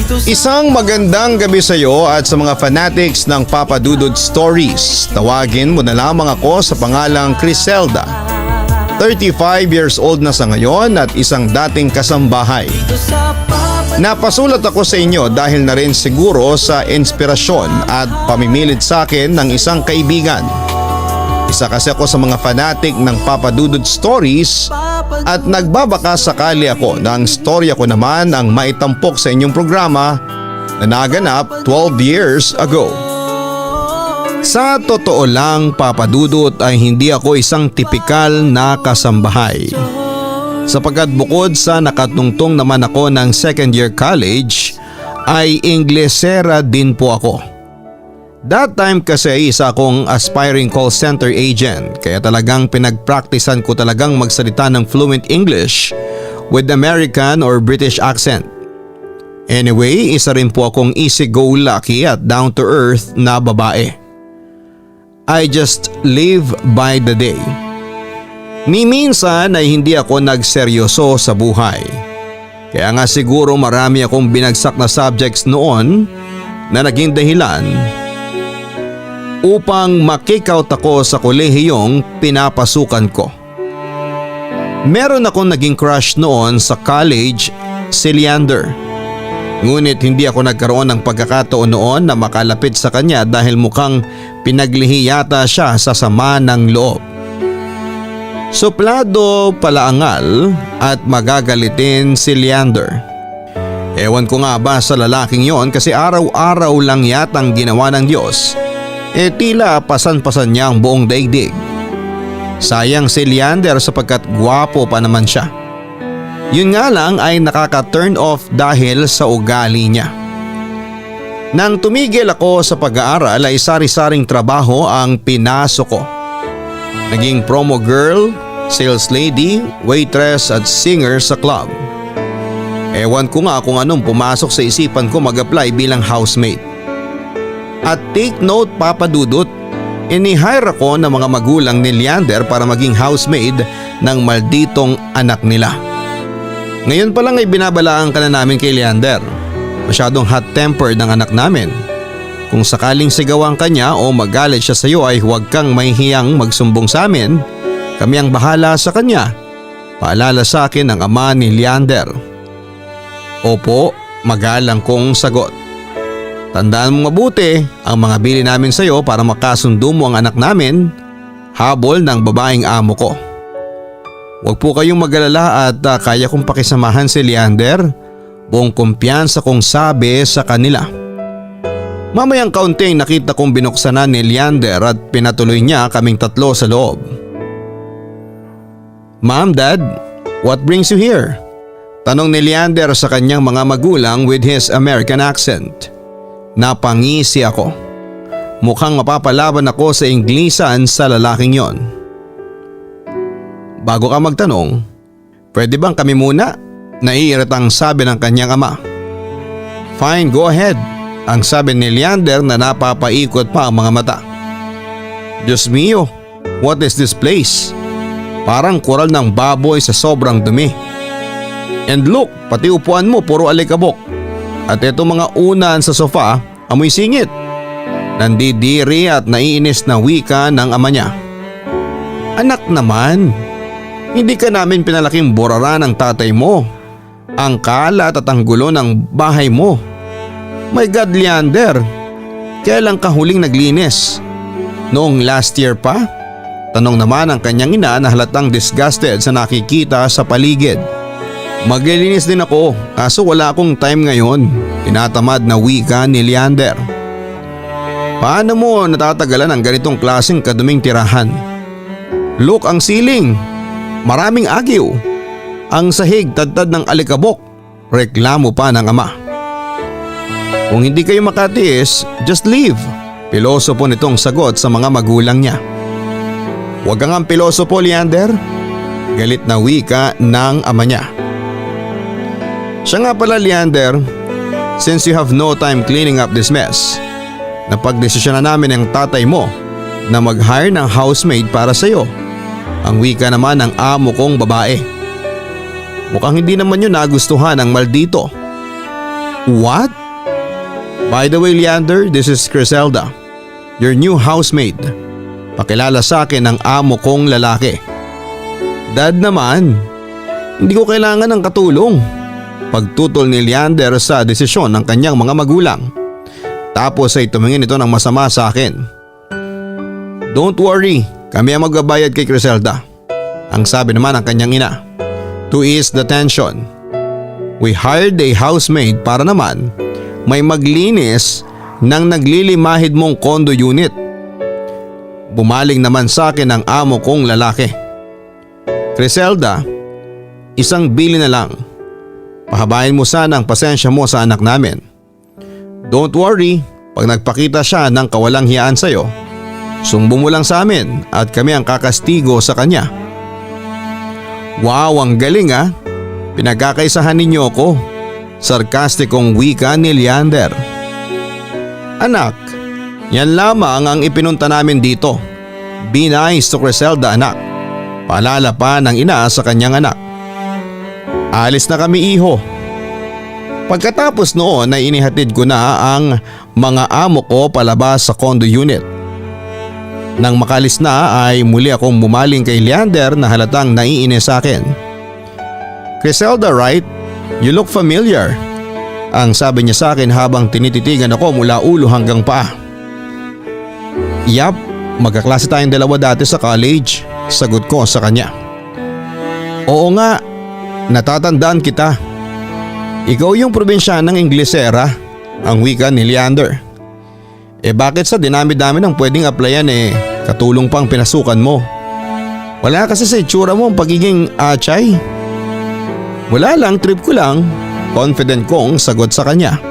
Isang magandang gabi sa iyo at sa mga fanatics ng Papa Dudut Stories. Tawagin mo na lamang ako sa pangalang Criselda. 35 years old na sa ngayon at isang dating kasambahay. Napasulat ako sa inyo dahil na rin siguro sa inspirasyon at pamimilit sa akin ng isang kaibigan. Isa kasi ako sa mga fanatic ng Papa Dudut Stories at nagbabaka sakali ako na ang storya ko naman ang maitampok sa inyong programa na naganap 12 years ago. Sa totoo lang, Papa Dudut, ay hindi ako isang tipikal na kasambahay. Sapagkat bukod sa nakatungtong naman ako ng second year college, ay Inglesera din po ako. That time kasi isa akong aspiring call center agent kaya talagang pinagpraktisan ko talagang magsalita ng fluent English with American or British accent. Anyway, isa rin po akong easy-go-lucky at down-to-earth na babae. I just live by the day. Ni minsan ay hindi ako nagseryoso sa buhay. Kaya nga siguro marami akong binagsak na subjects noon na naging dahilan upang ma-kick out ako sa kolehiyong pinapasukan ko. Meron akong naging crush noon sa college, si Leander. Ngunit hindi ako nagkaroon ng pagkakataon noon na makalapit sa kanya dahil mukhang pinaglihi yata siya sa sama ng loob. Suplado palaangal at magagalitin si Leander. Ewan ko nga ba sa lalaking yon kasi araw-araw lang yatang ginawa ng Diyos. Tila pasan-pasan niya ang buong daigdig. Sayang si Leander sapagkat gwapo pa naman siya. Yun nga lang ay nakaka-turn off dahil sa ugali niya. Nang tumigil ako sa pag-aaral ay sari-saring trabaho ang pinasok ko. Naging promo girl, sales lady, waitress at singer sa club. Ewan ko nga kung anong pumasok sa isipan ko mag-apply bilang housemate. At take note, Papa Dudut, ini-hire ako ng mga magulang ni Leander para maging housemaid ng malditong anak nila. Ngayon pa lang ay binabalaan ka na namin kay Leander. Masyadong hot-tempered ang anak namin. Kung sakaling sigawan ka niya o magalit siya sa iyo ay huwag kang mahihiyang magsumbong sa amin. Kami ang bahala sa kanya. Paalala sa akin ng ama ni Leander. Opo, magalang kong sagot. Tandaan mo mabuti ang mga bili namin sa iyo para makasundo mo ang anak namin. Habol ng babaeng amo ko. Huwag po kayong mag-alala at kaya kong pakisamahan si Leander. Buong kumpiyansa kong sabi sa kanila. Mamayang kaunting nakita kong binuksan na ni Leander at pinatuloy niya kaming tatlo sa loob. Ma'am, Dad, what brings you here? Tanong ni Leander sa kanyang mga magulang with his American accent. Napangisi ako. Mukhang mapapalaban ako sa Inglisan sa lalaking yon. Bago ka magtanong, pwede bang kami muna? Naiiritang sabi ng kanyang ama. Fine, go ahead, ang sabi ni Leander na napapaikot pa ang mga mata. Diyos mio, what is this place? Parang kural ng baboy sa sobrang dumi. And look, pati upuan mo puro alikabok. At eto mga unan sa sofa, amoy singit. Nandidiri at naiinis na wika ng ama niya. Anak naman, hindi ka namin pinalaking burara ng tatay mo. Ang kalat at ang gulo ng bahay mo. My God, Leander, kailan ka huling naglinis? Noong last year pa? Tanong naman ang kanyang ina na halatang disgusted sa nakikita sa paligid. Maglilinis din ako kaso wala akong time ngayon. Tinatamad na wika ni Leander. Paano mo natatagalan ang ganitong klaseng kaduming tirahan? Look, ang ceiling. Maraming agyo. Ang sahig tadtad ng alikabok. Reklamo pa ng ama. Kung hindi kayo makatiis, just leave. Pilosopo nitong sagot sa mga magulang niya. Huwag kang ang pilosopo, Leander. Galit na wika ng ama niya. Siya nga pala, Leander, since you have no time cleaning up this mess, napagdesisyon na namin ang tatay mo na mag-hire ng housemaid para sa iyo. Ang wika naman ng amo kong babae. Mukhang hindi naman yun nagustuhan ng maldito. What? By the way, Leander, this is Criselda, your new housemaid. Pakilala sa akin ng amo kong lalaki. Dad naman, hindi ko kailangan ng katulong. Pagtutol ni Leander sa desisyon ng kanyang mga magulang. Tapos ay tumingin ito ng masama sa akin. Don't worry, kami ang magbabayad kay Criselda. Ang sabi naman ng kanyang ina. To ease the tension, we hired a housemaid para naman may maglinis ng naglilimahid mong condo unit. Bumaling naman sa akin ang amo kong lalaki. Criselda, isang bili na lang. Pahabain mo sana ang pasensya mo sa anak namin. Don't worry, pag nagpakita siya ng kawalang hiyaan sa'yo, sumbong mo lang sa amin at kami ang kakastigo sa kanya. Wow, ang galing ah. Pinagkakaisahan ninyo ako. Sarkastikong wika ni Leander. Anak, yan lamang ang ipinunta namin dito. Be nice to Criselda, anak. Paalala pa ng ina sa kanyang anak. Alis na kami, iho. Pagkatapos noon ay inihatid ko na ang mga amo ko palabas sa condo unit. Nang makalis na ay muli akong bumaling kay Leander na halatang naiinis sa akin. Criselda, right? You look familiar. Ang sabi niya sa akin habang tinititigan ako mula ulo hanggang paa. Yap, magkaklase tayong dalawa dati sa college, sagot ko sa kanya. Oo nga, natatandaan kita. Ikaw yung probinsyanang Inglesera, ang wika ni Leander. Bakit sa dinami-dami ng pwedeng applyan katulong pang pinasukan mo? Wala kasi sa itsura mo ang pagiging achay. Wala lang, trip ko lang, confident kong sagot sa kanya.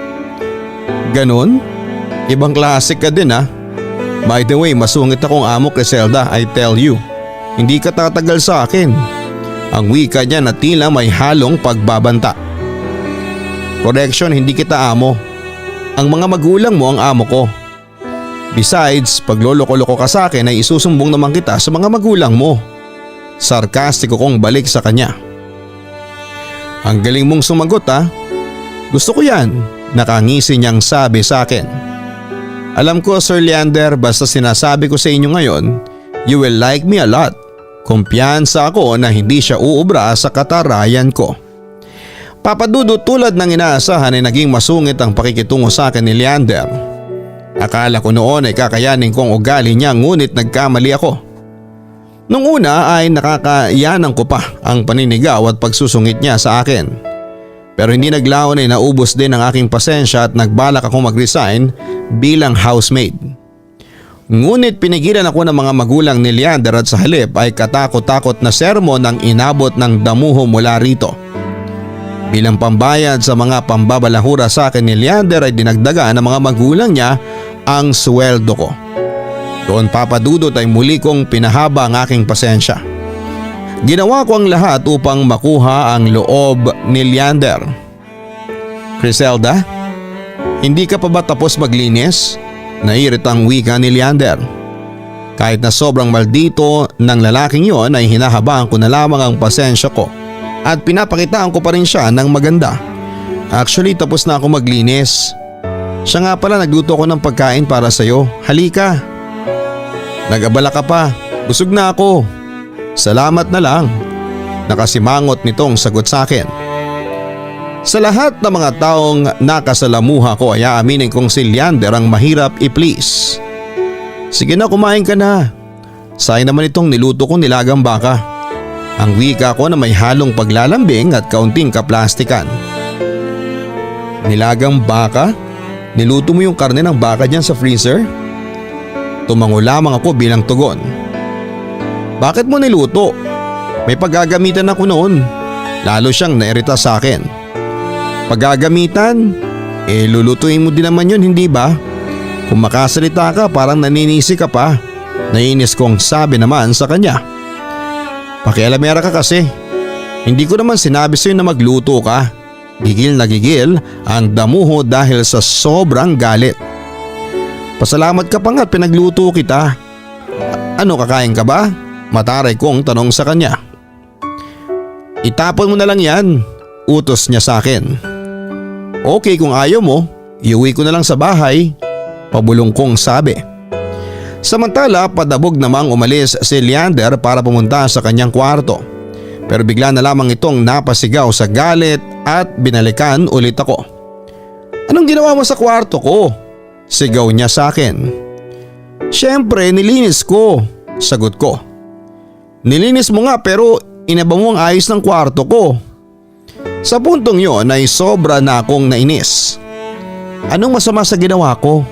Ganon? Ibang klase ka din ah. By the way, masungit akong amo, Criselda, I tell you. Hindi ka tatagal sa akin. Ang wika niya na tila may halong pagbabanta. Correction, hindi kita amo. Ang mga magulang mo ang amo ko. Besides, pag loloko-loko ka sa akin ay isusumbong naman kita sa mga magulang mo. Sarkastiko kong balik sa kanya. Ang galing mong sumagot ah. Gusto ko yan, nakangisi niyang sabi sa akin. Alam ko, Sir Leander, basta sinasabi ko sa inyo ngayon, you will like me a lot. Kumpiyansa ako na hindi siya uubra sa katarayan ko. Papadudot tulad ng inaasahan ay naging masungit ang pakikitungo sa akin ni Leander. Akala ko noon ay kakayanin kong ugali niya ngunit nagkamali ako. Nung una ay nakakayanan ko pa ang paninigaw at pagsusungit niya sa akin. Pero hindi naglaon ay naubos din ang aking pasensya at nagbalak akong mag-resign bilang housemaid. Ngunit pinigilan ako ng mga magulang ni Leander at sa halip ay katakot-takot na sermon ang inabot ng damuho mula rito. Bilang pambayad sa mga pambabalahura sa akin ni Leander ay dinagdagan ng mga magulang niya ang sweldo ko. Doon papadudot ay muli kong pinahaba ang aking pasensya. Ginawa ko ang lahat upang makuha ang loob ni Leander. Criselda, hindi ka pa ba tapos maglinis? Nairit ang wika ni Leander. Kahit na sobrang maldito ng lalaking yon ay hinahabaan ko na lamang ang pasensya ko at pinapakitaan ko pa rin siya ng maganda. Actually, tapos na ako maglinis. Siya nga pala, nagluto ko ng pagkain para sa'yo. Halika. Nag-abala ka pa. Busog na ako. Salamat na lang. Nakasimangot nitong sagot sa akin. Sa lahat ng mga taong nakasalamuha ko ay aaminin kong si Leander ang mahirap i-please. Sige na, kumain ka na. Sayang naman itong niluto kong nilagang baka. Ang wika ko na may halong paglalambing at kaunting kaplastikan. Nilagang baka? Niluto mo yung karne ng baka dyan sa freezer? Tumango lamang ako bilang tugon. Bakit mo niluto? May paggagamitan ako noon. Lalo siyang nairita sa akin. Paggagamitan? Lulutuin mo din naman yun, hindi ba? Kung makasalita ka parang naninisi ka pa. Nainis kong sabi naman sa kanya. Pakialamera ka kasi. Hindi ko naman sinabi sa'yo na magluto ka. Gigil na gigil ang damuho dahil sa sobrang galit. Pasalamat ka pa nga't pinagluto kita. Ano, kakain ka ba? Mataray kong tanong sa kanya. Itapon mo na lang yan, utos niya sa akin. okay kung ayaw mo, iuwi ko na lang sa bahay, pabulong kong sabi. Samantala padabog namang umalis si Leander para pumunta sa kanyang kwarto. Pero bigla na lamang itong napasigaw sa galit at binalikan ulit ako. Anong ginawa mo sa kwarto ko? Sigaw niya sa akin. Siyempre nilinis ko, sagot ko. Nilinis mo nga pero inaba mo ang ayos ng kwarto ko. Sa puntong yon ay sobra na akong nainis. Anong masama sa ginawa ko?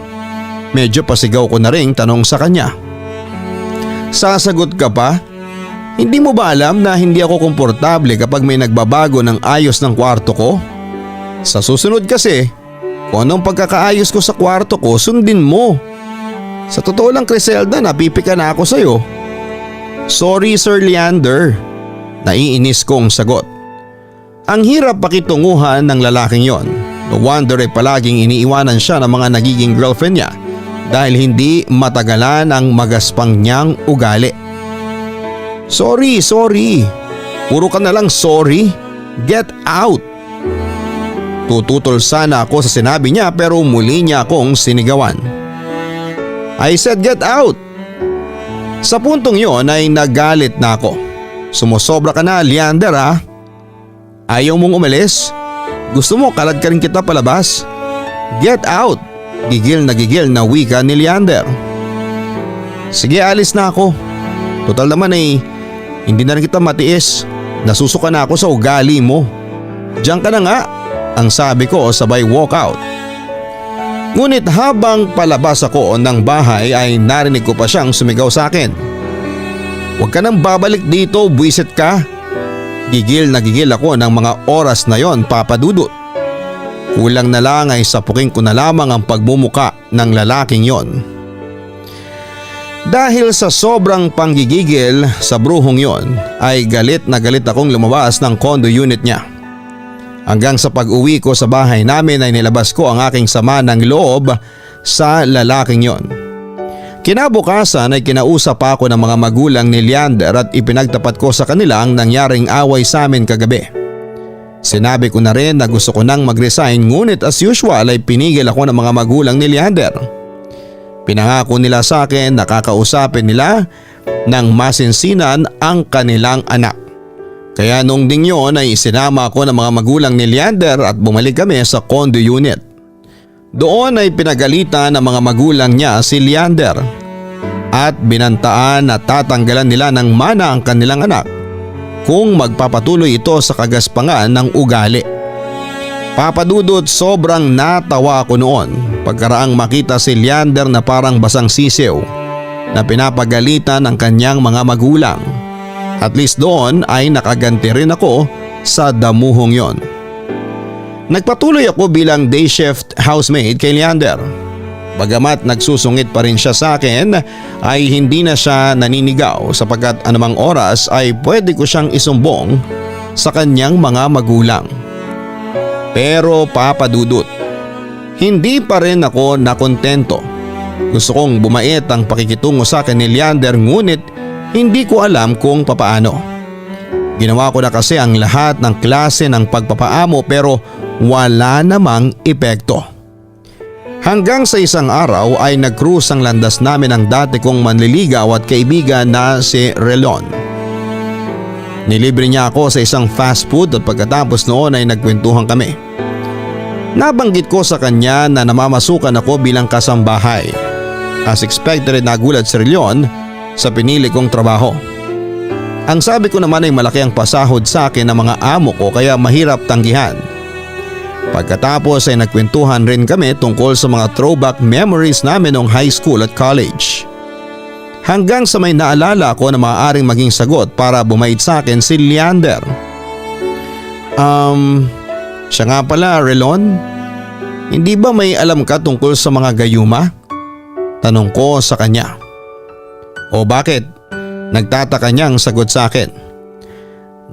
Medyo pasigaw ko na ring tanong sa kanya. Sasagot ka pa? Hindi mo ba alam na hindi ako komportable kapag may nagbabago ng ayos ng kwarto ko? Sa susunod kasi, kung anong pagkakaayos ko sa kwarto ko, sundin mo. Sa totoo lang Criselda, napipika na ako sa'yo. Sorry Sir Leander, naiinis kong sagot. Ang hirap pakitunguhan ng lalaking yon. No wonder ay palaging iniiwanan siya ng mga nagiging girlfriend niya dahil hindi matagalan ang magaspang niyang ugali. Sorry. Puro ka na lang sorry. Get out. Tututol sana ako sa sinabi niya pero muli niya akong sinigawan. I said get out. Sa puntong yon ay nagalit na ako. Sumusobra ka na Leander ha. Ayaw mong umalis? Gusto mo kalad ka rin kita palabas? Get out. Gigil na wika ni Leander. Sige alis na ako. Total naman ay hindi na rin kita matiis. Nasusuka na ako sa ugali mo. Diyan ka na nga, ang sabi ko sabay walk out. Ngunit habang palabas ako ng bahay ay narinig ko pa siyang sumigaw sa akin. Huwag ka nang babalik dito, buwisit ka. Gigil ako ng mga oras na yon, Papa Dudut. Kulang na lang ay sapukin ko na lamang ang pagmumuka ng lalaking yon. Dahil sa sobrang panggigigil sa bruhong yon ay galit na galit akong lumabas ng condo unit niya. Hanggang sa pag-uwi ko sa bahay namin ay nilabas ko ang aking sama ng loob sa lalaking yon. Kinabukasan ay kinausap ako ng mga magulang ni Leander at ipinagtapat ko sa kanila ang nangyaring away sa amin kagabi. Sinabi ko na rin na gusto ko nang mag-resign ngunit as usual ay pinigil ako ng mga magulang ni Leander. Pinangako nila sa akin na kakausapin nila ng masinsinan ang kanilang anak. Kaya nung ding yun ay isinama ako ng mga magulang ni Leander at bumalik kami sa condo unit. Doon ay pinagalitan ng mga magulang niya si Leander at binantaan na tatanggalan nila ng mana ang kanilang anak kung magpapatuloy ito sa kagaspangan ng ugali. Papa Dudut, sobrang natawa ako noon pagkaraang makita si Leander na parang basang sisiw na pinapagalitan ng kanyang mga magulang. At least doon ay nakaganti rin ako sa damuhong yon. Nagpatuloy ako bilang day shift housemaid kay Leander. Bagamat nagsusungit pa rin siya sa akin ay hindi na siya naninigaw sapagkat anumang oras ay pwede ko siyang isumbong sa kanyang mga magulang. Pero Papa Dudut, hindi pa rin ako nakontento. Gusto kong bumait ang pakikitungo sa akin ni Leander ngunit hindi ko alam kung papaano. Ginawa ko na kasi ang lahat ng klase ng pagpapaamo pero wala namang epekto. Hanggang sa isang araw ay nag-cruise ang landas namin ang dati kong manliligaw at kaibigan na si Relon. Nilibre niya ako sa isang fast food at pagkatapos noon ay nagkwentuhan kami. Nabanggit ko sa kanya na namamasukan ako bilang kasambahay. As expected nagulat si Relon sa pinili kong trabaho. Ang sabi ko naman ay malaki ang pasahod sa akin ng mga amo ko kaya mahirap tanggihan. Pagkatapos ay nagkwentuhan rin kami tungkol sa mga throwback memories namin noong high school at college. Hanggang sa may naalala ko na maaaring maging sagot para bumait sa akin si Leander. Siya nga pala Relon, hindi ba may alam ka tungkol sa mga gayuma? Tanong ko sa kanya. O bakit? Nagtataka niyang sagot sa akin.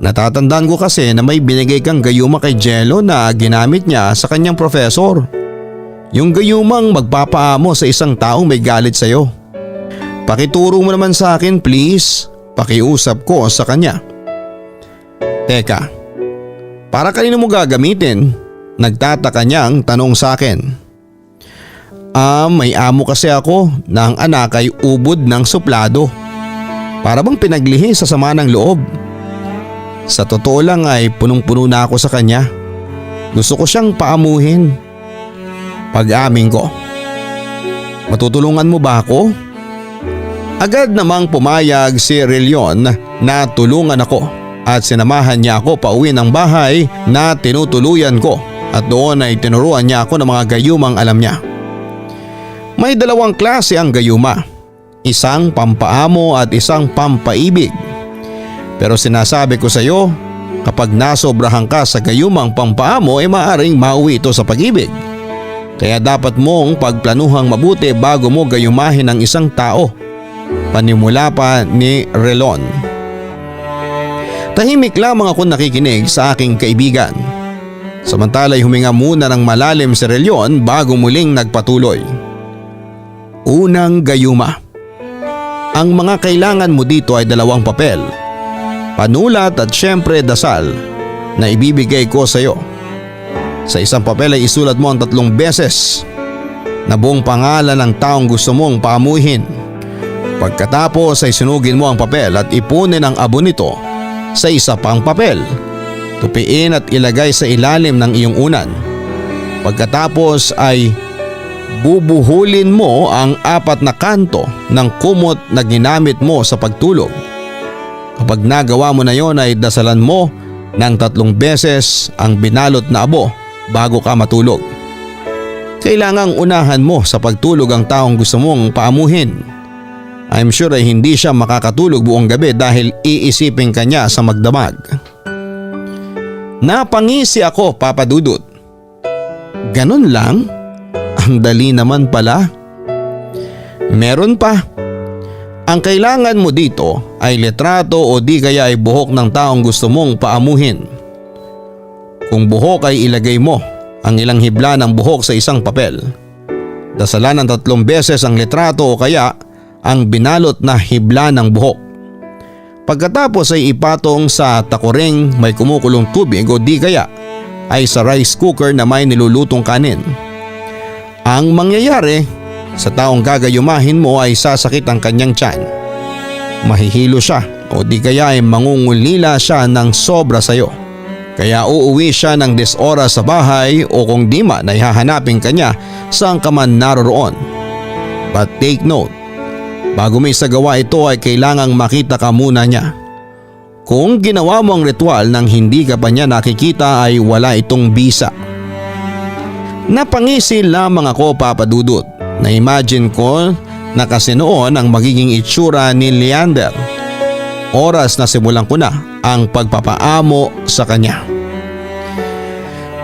Natatandaan ko kasi na may binigay kang gayuma kay Jello na ginamit niya sa kanyang profesor. Yung gayumang magpapaamo sa isang taong may galit sa'yo. Pakituro mo naman sa akin please, pakiusap ko sa kanya. Teka, para kanino mo gagamitin? Nagtataka niyang tanong sa akin. May amo kasi ako na ang anak ay ubod ng suplado. Para bang pinaglihi sa sama ng loob. Sa totoo lang ay punong-puno na ako sa kanya. Gusto ko siyang paamuhin. Pag-amin ko. Matutulungan mo ba ako? Agad namang pumayag si Relyon na tulungan ako at sinamahan niya ako pauwi ng bahay na tinutuluyan ko at doon ay tinuruan niya ako ng mga gayumang alam niya. May dalawang klase ang gayuma, isang pampaamo at isang pampaibig. Pero sinasabi ko sa iyo, kapag nasobrahan ka sa gayumang pampaamo ay maaaring mauwi ito sa pag-ibig. Kaya dapat mong pagplanuhang mabuti bago mo gayumahin ang isang tao. Panimula pa ni Relon. Tahimik lamang ako nakikinig sa aking kaibigan. Samantala'y huminga muna ng malalim si Relyon bago muling nagpatuloy. Unang gayuma. Ang mga kailangan mo dito ay dalawang papel. Panulat at syempre dasal na ibibigay ko sa iyo. Sa isang papel ay isulat mo ang 3 beses na buong pangalan ng taong gusto mong paamuhin. Pagkatapos ay sunugin mo ang papel at ipunin ang abo nito sa isa pang papel. Tupiin at ilagay sa ilalim ng iyong unan. Pagkatapos ay bubuhulin mo ang 4 na kanto ng kumot na ginamit mo sa pagtulog. Kapag nagawa mo na yon ay dasalan mo ng 3 beses ang binalot na abo bago ka matulog. Kailangang unahan mo sa pagtulog ang taong gusto mong paamuhin. I'm sure ay hindi siya makakatulog buong gabi dahil iisipin ka niya sa magdamag. Napangisi ako, Papa Dudut. Ganun lang? Ang dali naman pala. Meron pa. Ang kailangan mo dito ay litrato o di kaya ay buhok ng taong gusto mong paamuhin. Kung buhok ay ilagay mo ang ilang hibla ng buhok sa isang papel. Dasalan ng 3 beses ang litrato o kaya ang binalot na hibla ng buhok. Pagkatapos ay ipatong sa takuring may kumukulong tubig o di kaya ay sa rice cooker na may nilulutong kanin. Ang mangyayari, sa taong gagayumahin mo ay sasakit ang kanyang tiyan. Mahihilo siya o di kaya ay mangungulila siya ng sobra sa iyo. Kaya uuwi siya ng 10 oras sa bahay o kung di man ay hahanapin kanya saan ka man naroroon. But take note, bago may isagawa ito ay kailangang makita ka muna niya. Kung ginawa mo ang ritual nang hindi ka pa niya nakikita ay wala itong bisa. Napangisi lamang ako, Papa Dudut. Na-imagine ko na kasi noon ang magiging itsura ni Leander. Oras na simulan ko na ang pagpapaamo sa kanya.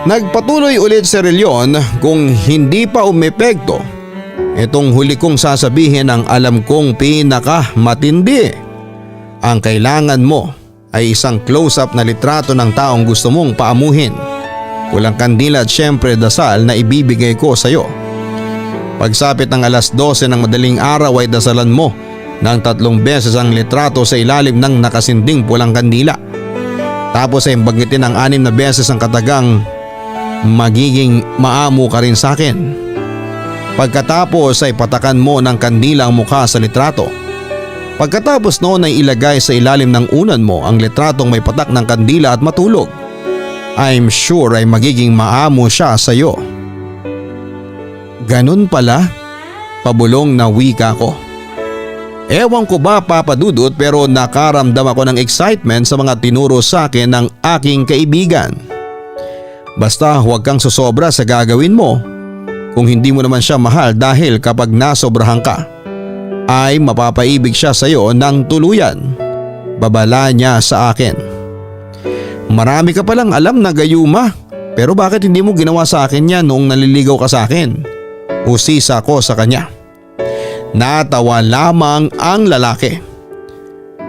Nagpatuloy ulit si Relyon kung hindi pa umepekto. Itong huli kong sasabihin ang alam kong pinakamatindi. Ang kailangan mo ay isang close-up na litrato ng taong gusto mong paamuhin. Kulang kandila at syempre dasal na ibibigay ko sa iyo. Pagsapit ng 12:00 ng madaling araw ay dasalan mo ng 3 beses ang litrato sa ilalim ng nakasinding pulang kandila. Tapos ay banggitin ng 6 na beses ang katagang magiging maamo ka rin sa akin. Pagkatapos ay patakan mo ng kandila ang mukha sa litrato. Pagkatapos noon ay ilagay sa ilalim ng unan mo ang litratong may patak ng kandila at matulog. I'm sure ay magiging maamo siya sa iyo. Ganun pala, pabulong na wika ko. Ewan ko ba, Papa Dudut, pero nakaramdam ako ng excitement sa mga tinuro sa akin ng aking kaibigan. Basta huwag kang susobra sa gagawin mo. Kung hindi mo naman siya mahal dahil kapag nasobrahan ka, ay mapapaibig siya sa iyo ng tuluyan. Babala niya sa akin. Marami ka palang alam na gayuma, pero bakit hindi mo ginawa sa akin yan noong naliligaw ka sa akin? Usisa ko sa kanya. Natawa lamang ang lalaki.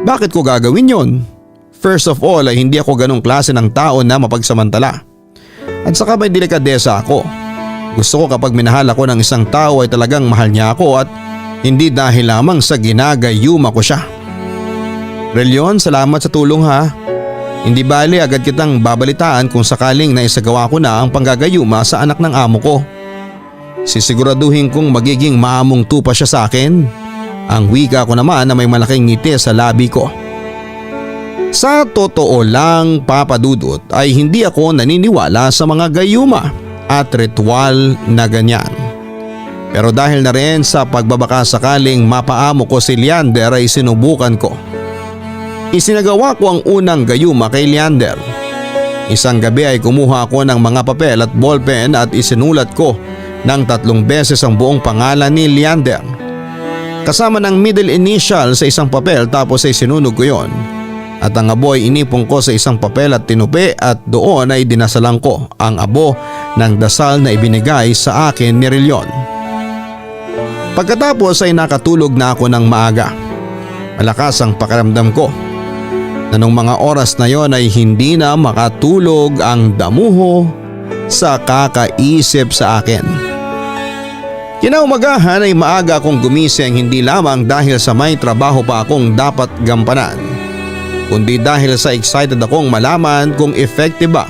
Bakit ko gagawin yon? First of all ay hindi ako ganong klase ng tao na mapagsamantala. At saka may delikadesa ako. Gusto ko kapag minahal ako ng isang tao ay talagang mahal niya ako at hindi dahil lamang sa ginagayuma ko siya. Relyon, salamat sa tulong ha. Hindi bali agad kitang babalitaan kung sakaling naisagawa ko na ang panggagayuma sa anak ng amo ko. Sisiguraduhin kong magiging maamong tupa siya sa akin. Ang wika ko naman na may malaking ngiti sa labi ko. Sa totoo lang, Papa Dudut, ay hindi ako naniniwala sa mga gayuma at ritual na ganyan. Pero dahil na rin sa pagbabaka sakaling mapaamo ko si Leander ay sinubukan ko. Isinagawa ko ang unang gayuma kay Leander. Isang gabi ay kumuha ako ng mga papel at ballpen at isinulat ko ng 3 beses ang buong pangalan ni Leander. Kasama ng middle initial sa isang papel, tapos ay sinunog ko yon. At ang abo ay inipon ko sa isang papel at tinupi, at doon ay dinasalan ko ang abo ng dasal na ibinigay sa akin ni Rilyon. Pagkatapos ay nakatulog na ako ng maaga. Malakas ang pakiramdam ko. Na nung mga oras na yon ay hindi na makatulog ang damuho sa kakaisip sa akin. Kinaumagahan ay maaga akong gumising, hindi lamang dahil sa may trabaho pa akong dapat gampanan, kundi dahil sa excited akong malaman kung effective ba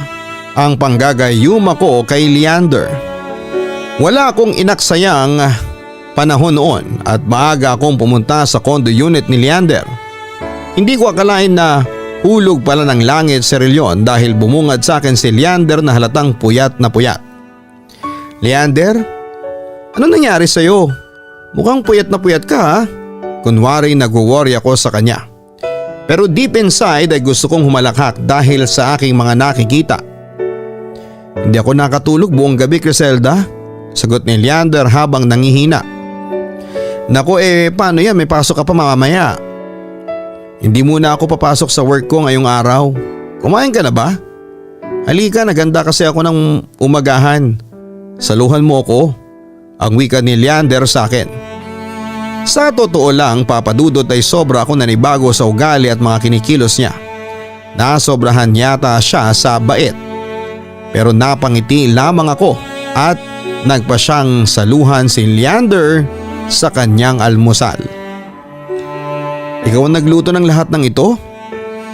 ang panggagayuma ko kay Leander. Wala akong inaksayang panahon noon at maaga akong pumunta sa condo unit ni Leander. Hindi ko akalain na hulog pala ng langit si Rilyon dahil bumungad sa akin si Leander na halatang puyat na puyat. "Leander, ano nangyari sa'yo? Mukhang puyat na puyat ka ha?" Kunwari nag-worry ako sa kanya. Pero deep inside ay gusto kong humalakhak dahil sa aking mga nakikita. "Hindi ako nakatulog buong gabi, Criselda," sagot ni Leander habang nangihina. "Naku paano yan, may pasok ka pa mamaya." "Hindi muna ako papasok sa work ko ngayong araw. Kumain ka na ba? Halika, naganda kasi ako ng umagahan. Saluhan mo ako," ang wika ni Leander sa akin. Sa totoo lang, Papa Dudut, ay sobra akong nanibago sa ugali at mga kinikilos niya. Nasobrahan yata siya sa bait. Pero napangiti lamang ako at nagpa siyang saluhan si Leander sa kanyang almusal. "Ikaw ang nagluto ng lahat ng ito?"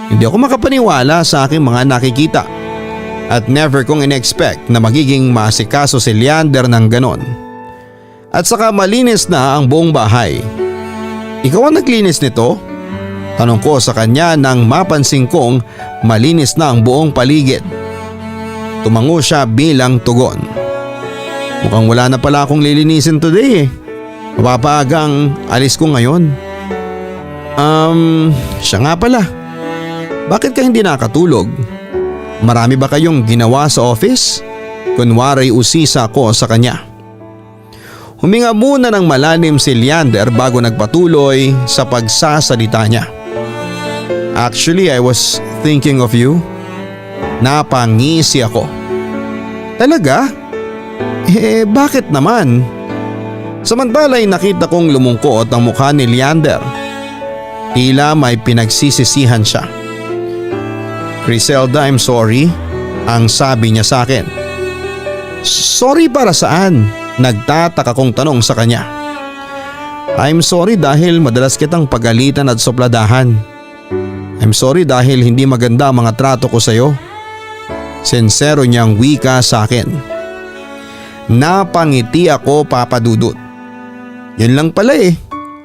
Hindi ako makapaniwala sa aking mga nakikita. At never kong in-expect na magiging maasikaso si Leander ng ganon. At saka malinis na ang buong bahay. "Ikaw ang naglinis nito?" Tanong ko sa kanya nang mapansin kong malinis na ang buong paligid. Tumango siya bilang tugon. "Mukhang wala na pala akong lilinisin today eh. Mapapaagang alis ko ngayon." Siya nga pala. Bakit ka hindi nakatulog? Marami ba kayong ginawa sa office?" Kunwari usisa ko sa kanya. Huminga muna ng malalim si Leander bago nagpatuloy sa pagsasalita niya. "Actually, I was thinking of you." Napangisi ako. "Talaga? Bakit naman?" Samantala'y nakita kong lumungkot ang mukha ni Leander. Tila may pinagsisisihan siya. "Criselda, I'm sorry," ang sabi niya sa akin. "Sorry para saan?" Nagtataka kong tanong sa kanya. "I'm sorry dahil madalas kitang pagalitan at sopladahan. I'm sorry dahil hindi maganda ang mga trato ko sa iyo." Sincero niyang wika sa akin. Napangiti ako, Papa Dudut. "Yun lang pala eh.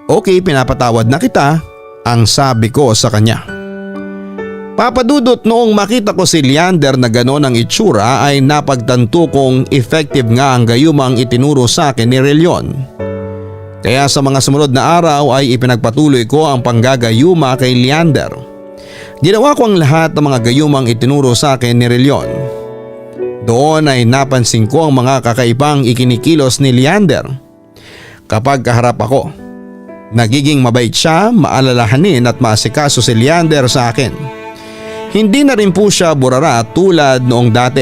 Okay, pinapatawad na kita," ang sabi ko sa kanya. Papa Dudut, noong makita ko si Leander na gano'n ang itsura ay napagtanto kong effective nga ang gayumang itinuro sa akin ni Rilyon. Kaya sa mga sumunod na araw ay ipinagpatuloy ko ang panggagayuma kay Leander. Ginawa ko ang lahat ng mga gayumang itinuro sa akin ni Rilyon. Doon ay napansin ko ang mga kakaibang ikinikilos ni Leander. Kapag kaharap ako, nagiging mabait siya, maalalahanin at maasikaso si Leander sa akin. Hindi na rin po siya burara tulad noong dati.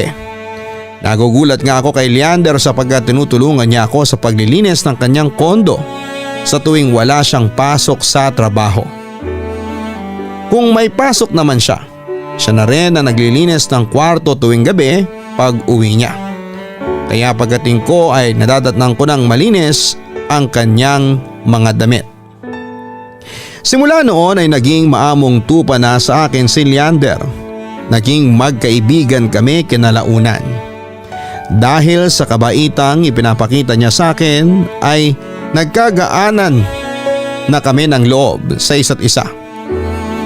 Nagugulat nga ako kay Leander sapagkat tinutulungan niya ako sa paglilinis ng kanyang kondo sa tuwing wala siyang pasok sa trabaho. Kung may pasok naman siya na rin na naglilinis ng kwarto tuwing gabi pag uwi niya. Kaya pagdating ko ay nadadatnang ko ng malinis ang kanyang mga damit. Simula noon ay naging maamong tupa na sa akin si Leander. naging magkaibigan kami kinalaunan. Dahil sa kabaitang ipinapakita niya sa akin ay nagkagaanan na kami ng loob sa isa't isa.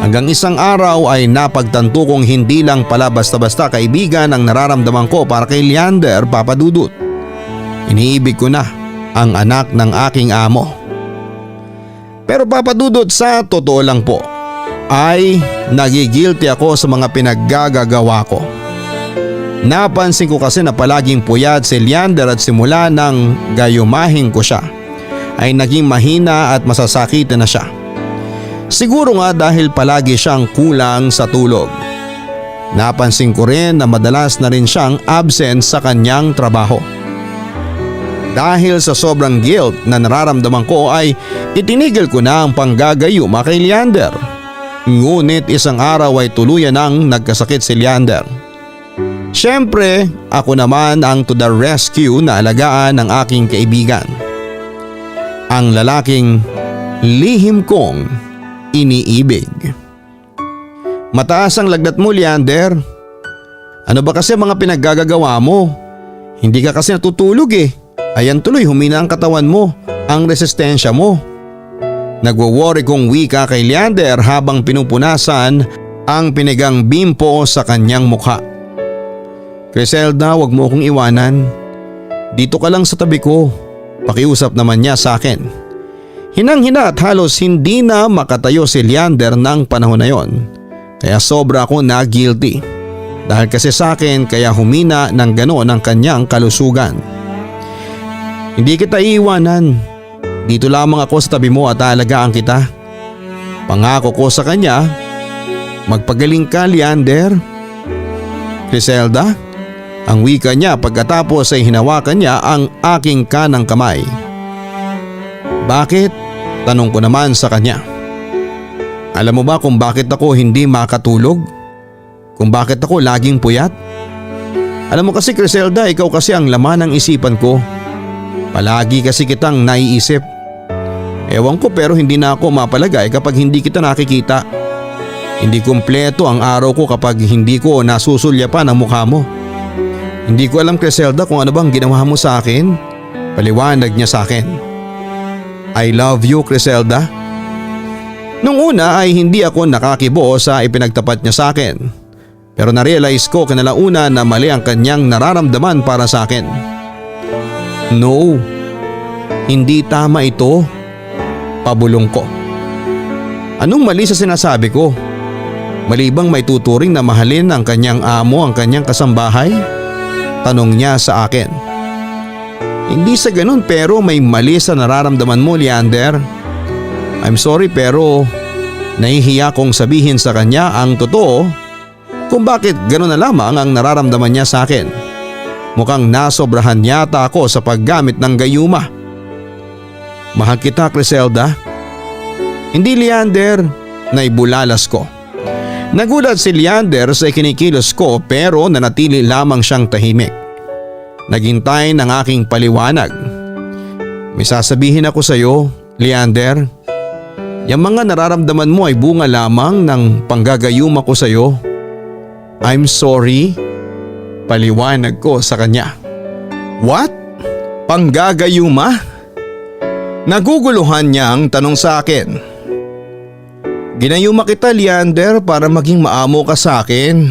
Hanggang isang araw ay napagtanto kong hindi lang pala basta-basta kaibigan ang nararamdaman ko para kay Leander, Papa Dudut. Iniibig ko na ang anak ng aking amo. Pero Papa Dudut, sa totoo lang po ay nagigilty ako sa mga pinaggagawa ko. Napansin ko kasi na palaging puyat si Leander at simula nang gayumahin ko siya ay naging mahina at masasakitan na siya. Siguro nga dahil palagi siyang kulang sa tulog. Napansin ko rin na madalas na rin siyang absent sa kanyang trabaho. Dahil sa sobrang guilt na nararamdaman ko ay itinigil ko na ang panggagayuma kay Leander. Ngunit isang araw ay tuluyan nang nagkasakit si Leander. Siyempre, ako naman ang to the rescue na alagaan ng aking kaibigan. Ang lalaking lihim kong iniibig. Mataas ang lagnat mo, Leander. Ano ba kasi mga pinaggagawa mo? Hindi ka kasi natutulog eh. Ayan tuloy, humina ang katawan mo, ang resistensya mo. Nagwo-worry kong wika kay Leander habang pinupunasan ang pinigang bimpo sa kanyang mukha. Criselda, wag mo akong iwanan. Dito ka lang sa tabi ko. Pakiusap naman niya sa akin. Hinang-hina at halos hindi na makatayo si Leander ng panahon na yon. Kaya sobra ako na guilty. Dahil kasi sa akin kaya humina ng ganoon ang kanyang kalusugan. Hindi kita iiwanan. Dito lamang ako sa tabi mo at aalagaan kita. Pangako ko sa kanya, magpagaling ka, Leander. Criselda? Ang wika niya pagkatapos ay hinawakan niya ang aking kanang kamay. Bakit? Tanong ko naman sa kanya. Alam mo ba kung bakit ako hindi makatulog? Kung bakit ako laging puyat? Alam mo kasi, Criselda, ikaw kasi ang laman ng isipan ko. Palagi kasi kitang naiisip. Ewan ko pero hindi na ako mapalagay kapag hindi kita nakikita. Hindi kumpleto ang araw ko kapag hindi ko nasusulyapan ang mukha mo. Hindi ko alam, Criselda, kung ano bang ginawa mo sa akin. Paliwanag niya sa akin. I love you, Criselda. Nung una ay hindi ako nakakibo sa ipinagtapat niya sa akin. Pero na-realize ko kinalauna na mali ang kanyang nararamdaman para sa akin. No, hindi tama ito. Pabulong ko. Anong mali sa sinasabi ko? Mali bang may tuturing na mahalin ang kanyang amo ang kanyang kasambahay? Tanong niya sa akin. Hindi sa ganun pero may mali sa nararamdaman mo, Leander. I'm sorry pero nahihiya kong sabihin sa kanya ang totoo kung bakit ganun na lamang ang nararamdaman niya sa akin. Mukhang nasobrahan yata ako sa paggamit ng gayuma. Mahal kita, Criselda. Hindi, Leander, naibulalas ko. Nagulat si Leander sa ikinikilos ko pero nanatili lamang siyang tahimik. Naghintay ng aking paliwanag. May sasabihin ako sa iyo, Leander. Yung mga nararamdaman mo ay bunga lamang ng panggagayuma ko sa iyo. I'm sorry. Paliwanag ko sa kanya. What? Panggagayuma? Naguguluhan niyang tanong sa akin. Ginayuma kita, Leander, para maging maamo ka sa akin.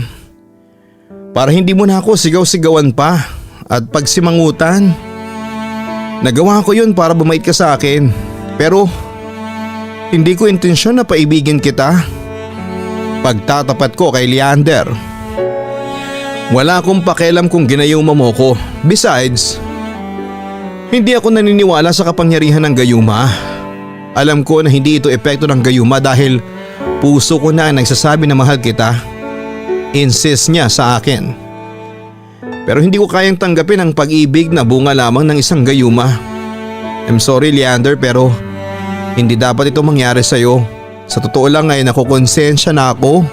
Para hindi mo na ako sigaw-sigawan pa at pagsimangutan. Nagawa ko yun para bumait ka sa akin. Pero hindi ko intensyon na paibigin kita. Pagtatapat ko kay Leander. Wala akong pakialam kung ginayuma mo ko. Besides, hindi ako naniniwala sa kapangyarihan ng gayuma. Alam ko na hindi ito epekto ng gayuma dahil puso ko na ang nagsasabi na mahal kita. Insist niya sa akin. Pero hindi ko kayang tanggapin ang pag-ibig na bunga lamang ng isang gayuma. I'm sorry, Leander, pero hindi dapat ito mangyari sa'yo. Sa totoo lang ay nakukonsensya na ako.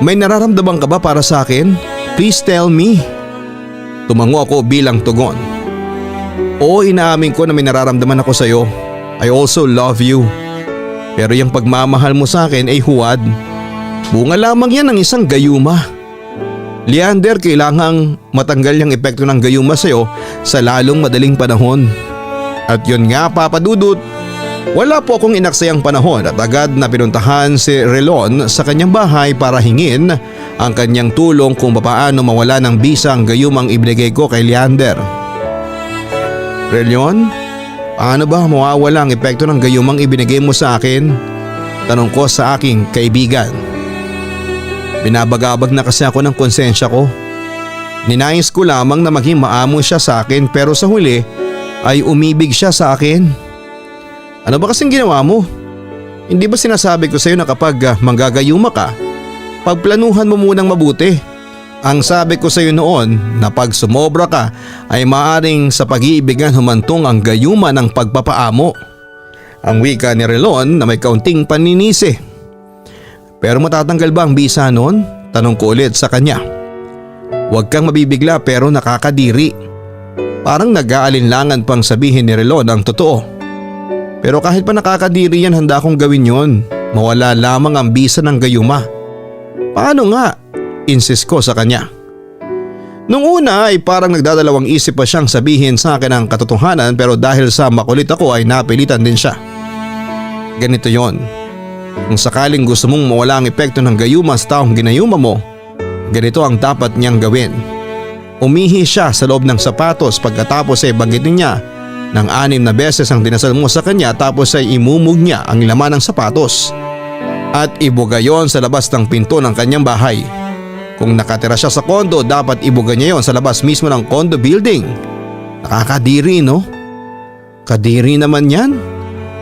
May nararamdaman ka ba para sa akin? Please tell me. Tumango ako bilang tugon. Oo, inaamin ko na may nararamdaman ako sa'yo. I also love you. Pero yung pagmamahal mo sa akin ay huwad. Bunga lamang yan ng isang gayuma. Leander, kailangang matanggal yung epekto ng gayuma sa'yo sa lalong madaling panahon. At yun nga, Papa Dudut, wala po akong inaksayang panahon at agad na pinuntahan si Relon sa kanyang bahay para hingin ang kanyang tulong kung papaano mawala ng bisa ang gayumang ibinigay ko kay Leander. Relon, paano ba mawawala ang epekto ng gayumang ibinigay mo sa akin? Tanong ko sa aking kaibigan. Binabagabag na kasi ako ng konsensya ko. Ninais ko lamang na maging maamo siya sa akin pero sa huli ay umibig siya sa akin. Ano ba kasing ginawa mo? Hindi ba sinasabi ko sa iyo na kapag manggagayuma ka, pagplanuhan mo munang mabuti? Ang sabi ko sa iyo noon na pag sumobra ka ay maaring sa pag-iibigan humantong ang gayuma ng pagpapaamo. Ang wika ni Relon na may kaunting paninisi. Pero matatanggal ba ang bisa noon? Tanong ko ulit sa kanya. Huwag kang mabibigla pero nakakadiri. Parang nag-aalinlangan pang sabihin ni Relon ang totoo. Pero kahit pa nakakadiri yan, handa kong gawin yon. Mawala lamang ang bisa ng gayuma. Paano nga? Insist ko sa kanya. Nung una ay parang nagdadalawang isip pa siyang sabihin sa akin ang katotohanan pero dahil sa makulit ako ay napilitan din siya. Ganito yon. Kung sakaling gusto mong mawala ang epekto ng gayuma sa taong ginayuma mo, ganito ang dapat niyang gawin. Umihi siya sa loob ng sapatos pagkatapos ay banggitin niya ng 6 na beses ang dinasal mo sa kanya tapos ay imumog niya ang laman ng sapatos. At ibuga yon sa labas ng pinto ng kanyang bahay. Kung nakatira siya sa kondo, dapat ibuga niya yon sa labas mismo ng condo building. Nakakadiri, no? Kadiri naman yan.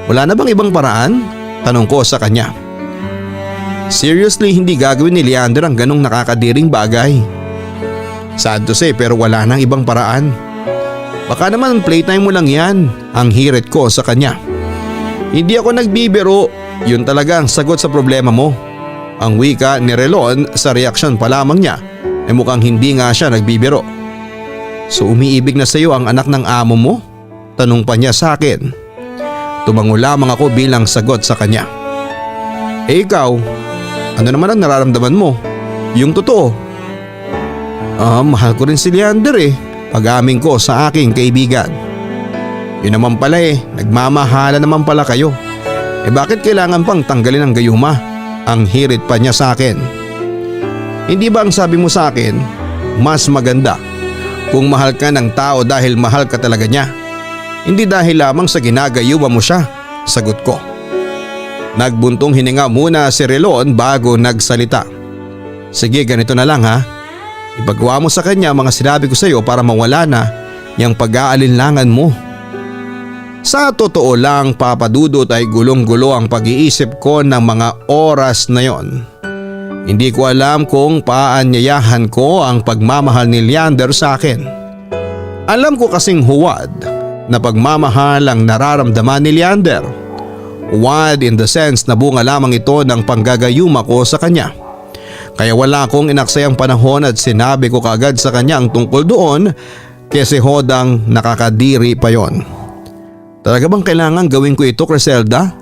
Wala na bang ibang paraan? Tanong ko sa kanya. Seriously, hindi gagawin ni Leander ang ganong nakakadiring bagay. Sad to say pero wala nang ibang paraan. Baka naman playtime mo lang yan, ang hirit ko sa kanya. Hindi ako nagbibiro, yun talaga ang sagot sa problema mo. Ang wika ni Relon sa reaksyon pa lamang niya ay mukhang hindi nga siya nagbibiro. So umiibig na sa iyo ang anak ng amo mo? Tanong pa niya sa akin. Tumango lamang ako bilang sagot sa kanya. Eh ikaw, ano naman ang nararamdaman mo? Yung totoo. Mahal ko rin si Leander pag-amin ko sa aking kaibigan. Yun naman pala nagmamahala naman pala kayo. Bakit kailangan pang tanggalin ang gayuma? Ang hirit pa niya sa akin. Hindi ba ang sabi mo sa akin, mas maganda kung mahal ka ng tao dahil mahal ka talaga niya? Hindi dahil lamang sa ginagayuma mo siya, sagot ko. Nagbuntong hininga muna si Relon bago nagsalita. Sige, ganito na lang ha. Ipagawa mo sa kanya mga sinabi ko sa iyo para mawala na yung pag-aalinlangan mo. Sa totoo lang, Papa Dudut, ay gulong-gulo ang pag-iisip ko ng mga oras na yon. Hindi ko alam kung paanyayahan ko ang pagmamahal ni Leander sa akin. Alam ko kasing huwad na pagmamahal ang nararamdaman ni Leander. Huwad in the sense na bunga lamang ito ng panggagayuma ko sa kanya. Kaya wala akong inaksayang panahon at sinabi ko kaagad sa kanya ang tungkol doon kasi hodang nakakadiri pa yon. Talaga bang kailangan gawin ko ito, Criselda?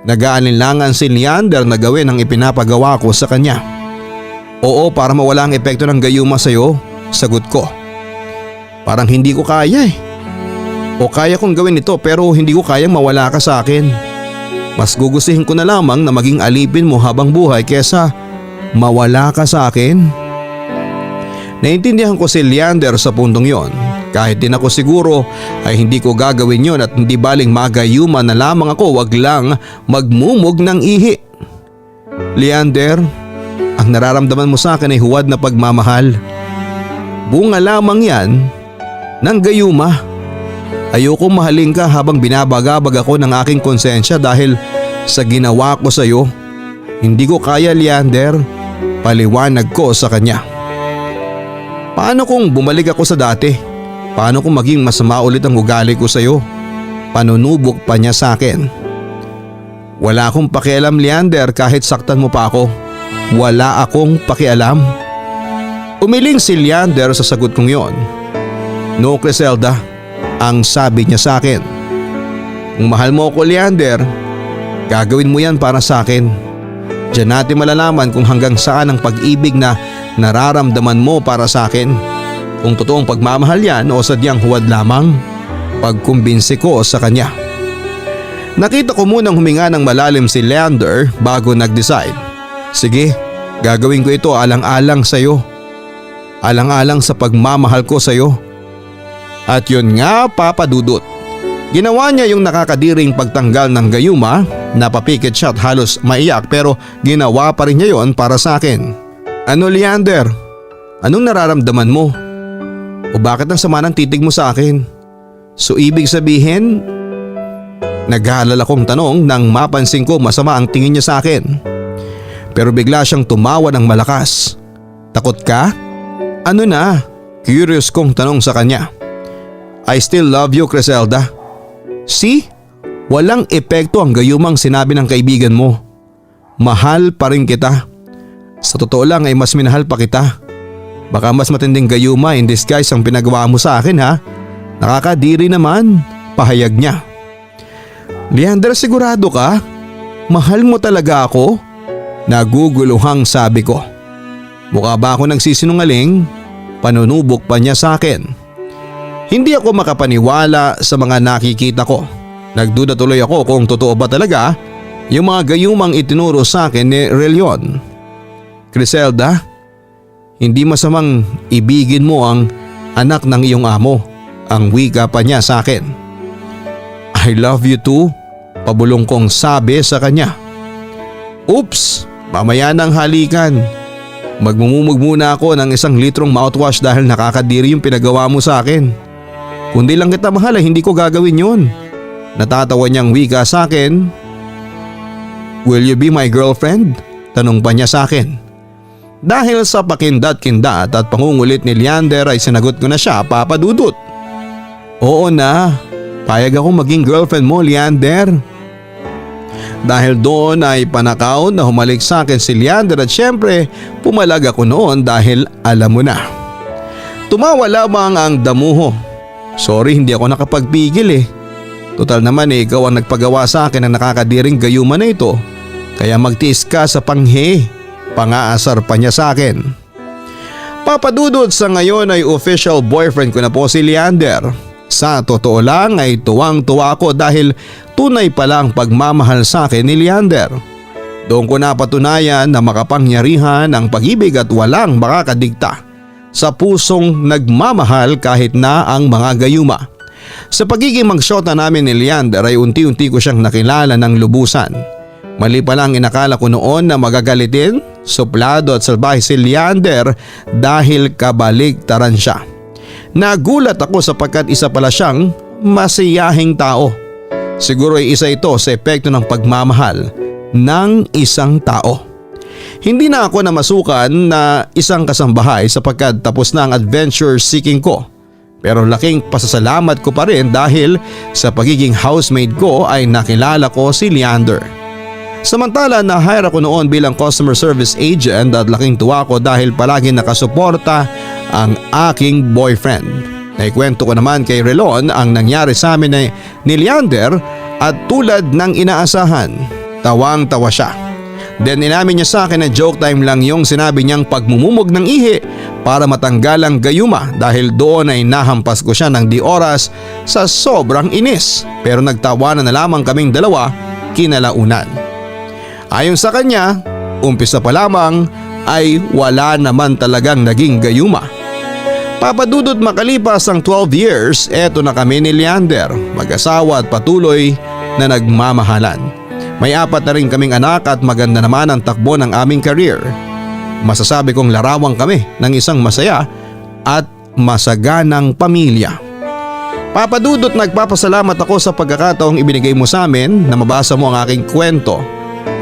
Nag-aalinlangan si Leander na gawin ang ipinapagawa ko sa kanya. Oo, para mawala ang epekto ng gayuma sa iyo, sagot ko. Parang hindi ko kaya O kaya kong gawin ito pero hindi ko kayang mawala ka sa akin. Mas gugustuhin ko na lamang na maging alipin mo habang buhay kesa mawala ka sa akin. Naintindihan ko si Leander sa puntong yon. Kahit din ako siguro ay hindi ko gagawin yon at hindi baling magayuma na lamang ako, wag lang magmumog ng ihi. Leander, ang nararamdaman mo sa akin ay huwad na pagmamahal. Bunga lamang yan ng gayuma. Ayoko mahalin ka habang binabagabag ako ng aking konsensya dahil sa ginawa ko sa iyo. Hindi ko kaya, Leander. Paliwanag ko sa kanya. Paano kung bumalik ako sa dati? Paano kung maging masama ulit ang ugali ko sa iyo? Panunubok pa niya sa akin. Wala akong pakialam, Leander, kahit saktan mo pa ako. Wala akong pakialam. Umiling si Leander sa sagot kong yon. No, Criselda. Ang sabi niya sa akin. Kung mahal mo ako, Leander, gagawin mo yan para sa akin. Diyan natin malalaman kung hanggang saan ang pag-ibig na nararamdaman mo para sa akin. Kung totoong pagmamahal yan o sadyang huwad lamang. Pagkumbinsi ko sa kanya. Nakita ko munang huminga ng malalim si Leander bago nag-decide. Sige, gagawin ko ito alang-alang sa iyo. Alang-alang sa pagmamahal ko sa iyo. At yun nga, Papa Dudut. Ginawa niya yung nakakadiring pagtanggal ng gayuma. Napapikit siya at halos maiyak pero ginawa pa rin niya yon para sa akin. Ano Leander? Anong nararamdaman mo? O bakit ang sama ng titig mo sa akin? So ibig sabihin? Nag-aalala kong tanong nang mapansin ko masama ang tingin niya sa akin. Pero bigla siyang tumawa ng malakas. Takot ka? Ano na? Curious kong tanong sa kanya. I still love you, Criselda. See? Walang epekto ang gayumang sinabi ng kaibigan mo. Mahal pa rin kita. Sa totoo lang ay mas minahal pa kita. Baka mas matinding gayuma in disguise ang pinagawa mo sa akin ha. Nakakadiri naman, pahayag niya. Leander, sigurado ka? Mahal mo talaga ako? Naguguluhang sabi ko. Mukha ba ako nagsisinungaling? Panunubok pa niya sa akin. Hindi ako makapaniwala sa mga nakikita ko. Nagduda tuloy ako kung totoo ba talaga yung mga gayumang itinuro sa akin ni Relion. Criselda, hindi masamang ibigin mo ang anak ng iyong amo, ang wika pa niya sa akin. I love you too, pabulong kong sabi sa kanya. Oops, mamaya nang halikan. Magmumumog muna ako ng 1 litrong mouthwash dahil nakakadiri yung pinagawa mo sa akin. Kundi lang kita mahal ay hindi ko gagawin yun. Natatawa niyang wika sa akin. Will you be my girlfriend? Tanong pa niya sa akin. Dahil sa pakindat-kindat at pangungulit ni Leander ay sinagot ko na siya, Papa Dudut. Oo na, payag akong maging girlfriend mo, Leander. Dahil doon ay panakaw na humalik sa akin si Leander at syempre pumalag ako noon dahil alam mo na. Tumawa lamang ang damuho. Sorry, hindi ako nakapagpigil eh. Total naman ikaw ang nagpagawa sa akin ng nakakadiring gayuma na ito. Kaya magtiis ka sa panghe. Pangaasar pa niya sa akin. Papadudod sa ngayon ay official boyfriend ko na po si Leander. Sa totoo lang ay tuwang-tuwa ako dahil tunay palang pagmamahal sa akin ni Leander. Doon ko napatunayan na makapangyarihan ang pag-ibig at walang makakadikta sa pusong nagmamahal kahit na ang mga gayuma. Sa pagiging magsyota namin ni Leander ay unti-unti ko siyang nakilala ng lubusan. Mali pa lang inakala ko noon na magagalitin, suplado at salbahe si Leander dahil kabaligtaran siya. Nagulat ako sapagkat isa pala siyang masiyahing tao. Siguro ay isa ito sa epekto ng pagmamahal ng isang tao. Hindi na ako namasukan na isang kasambahay sapagkat tapos na ang adventure seeking ko. Pero laking pasasalamat ko pa rin dahil sa pagiging housemaid ko ay nakilala ko si Leander. Samantala na-hire ako noon bilang customer service agent at laking tuwa ko dahil palagi nakasuporta ang aking boyfriend. Naikwento ko naman kay Relon ang nangyari sa amin ni Leander at tulad ng inaasahan, tawang-tawa siya. Then inamin niya sa akin na joke time lang yung sinabi niyang pagmumumog ng ihi para matanggal ang gayuma dahil doon ay nahampas ko siya ng di oras sa sobrang inis. Pero nagtawanan na lamang kaming dalawa kinalaunan. Ayon sa kanya, umpisa pa lamang ay wala naman talagang naging gayuma. Papadudot makalipas ang 12 years, eto na kami ni Leander, mag-asawa at patuloy na nagmamahalan. May 4 na rin kaming anak at maganda naman ang takbo ng aming career. Masasabi kong larawang kami ng isang masaya at masaganang pamilya. Papadudot, nagpapasalamat ako sa pagkakataong ibinigay mo sa amin na mabasa mo ang aking kwento.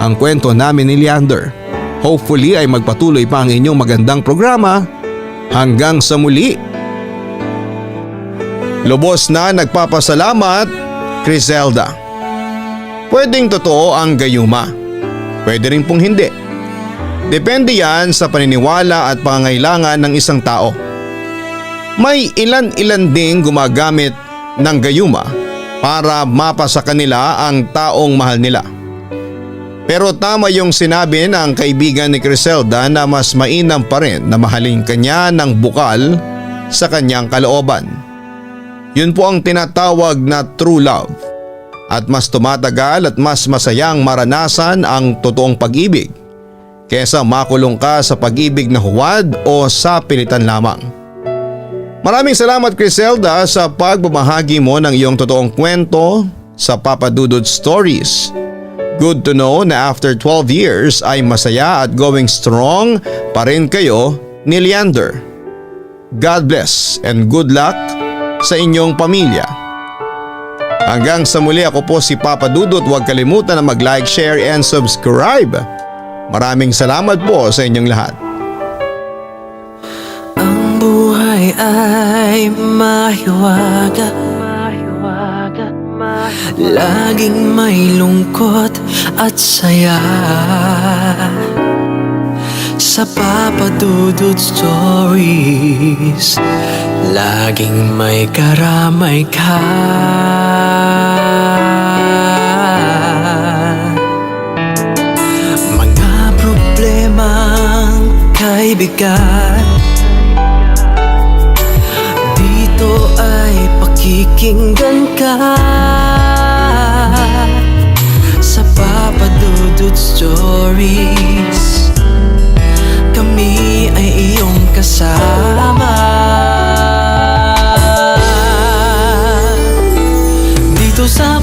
Ang kwento namin ni Leander. Hopefully ay magpatuloy pa ang inyong magandang programa. Hanggang sa muli. Lubos na nagpapasalamat, Criselda. Pwedeng totoo ang gayuma. Pwede rin pong hindi. Depende yan sa paniniwala at pangangailangan ng isang tao. May ilan-ilan ding gumagamit ng gayuma para mapa sa kanila ang taong mahal nila. Pero tama yung sinabi ng kaibigan ni Criselda na mas mainam pa rin na mahalin kanya ng bukal sa kanyang kalooban. Yun po ang tinatawag na true love. At mas tumatagal at mas masayang maranasan ang totoong pag-ibig kesa makulong ka sa pag-ibig na huwad o sa pilitan lamang. Maraming salamat Criselda sa pagbabahagi mo ng iyong totoong kwento sa Papa Dudut Stories. Good to know na after 12 years ay masaya at going strong pa rin kayo ni Leander. God bless and good luck sa inyong pamilya. Hanggang sa muli, ako po si Papa Dudut. Huwag kalimutan na mag-like, share and subscribe. Maraming salamat po sa inyong lahat. Ang buhay ay mahiwaga, laging may lungkot at saya. Sa Papa Dudut Stories, laging may karamay ka. Mga problemang kaibigan, dito ay pakikinggan ka. Sa Papa Dudut Stories, kami ay iyong kasama. Dito sa